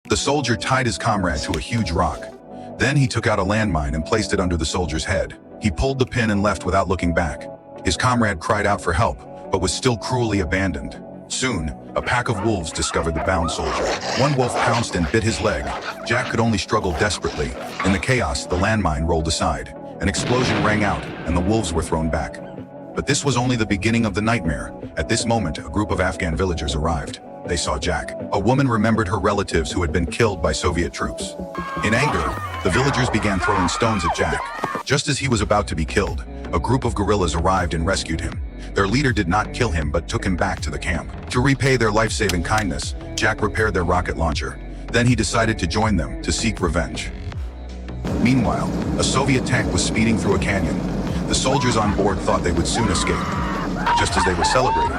The soldier tied his comrade to a huge rock. Then he took out a landmine and placed it under the soldier's head. He pulled the pin and left without looking back. His comrade cried out for help, but was still cruelly abandoned. Soon, a pack of wolves discovered the bound soldier. One wolf pounced and bit his leg. Jack could only struggle desperately. In the chaos, the landmine rolled aside. An explosion rang out, and the wolves were thrown back. But this was only the beginning of the nightmare. At this moment, a group of Afghan villagers arrived. They saw Jack. A woman remembered her relatives who had been killed by Soviet troops. In anger, the villagers began throwing stones at Jack. Just as he was about to be killed, a group of guerrillas arrived and rescued him. Their leader did not kill him but took him back to the camp. To repay their life-saving kindness, Jack repaired their rocket launcher. Then he decided to join them to seek revenge. Meanwhile, a Soviet tank was speeding through a canyon. The soldiers on board thought they would soon escape. Just as they were celebrating,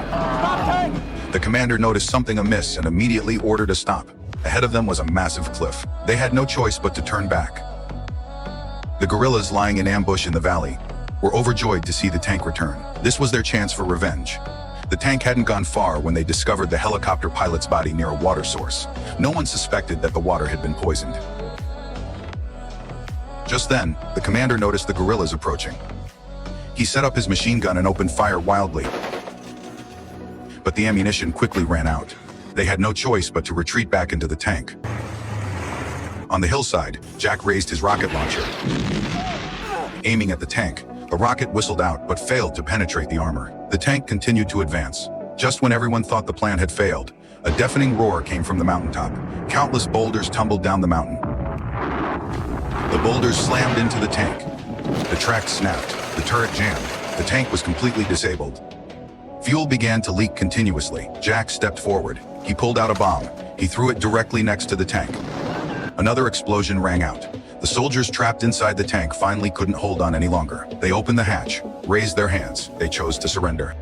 the commander noticed something amiss and immediately ordered a stop. Ahead of them was a massive cliff. They had no choice but to turn back. The guerrillas lying in ambush in the valley were overjoyed to see the tank return. This was their chance for revenge. The tank hadn't gone far when they discovered the helicopter pilot's body near a water source. No one suspected that the water had been poisoned. Just then, the commander noticed the guerrillas approaching. He set up his machine gun and opened fire wildly. But the ammunition quickly ran out. They had no choice but to retreat back into the tank. On the hillside, Jack raised his rocket launcher. Aiming at the tank, the rocket whistled out but failed to penetrate the armor. The tank continued to advance. Just when everyone thought the plan had failed, a deafening roar came from the mountaintop. Countless boulders tumbled down the mountain. The boulders slammed into the tank. The tracks snapped, the turret jammed, the tank was completely disabled. Fuel began to leak continuously. Jack stepped forward. He pulled out a bomb. He threw it directly next to the tank. Another explosion rang out. The soldiers trapped inside the tank finally couldn't hold on any longer. They opened the hatch, raised their hands. They chose to surrender.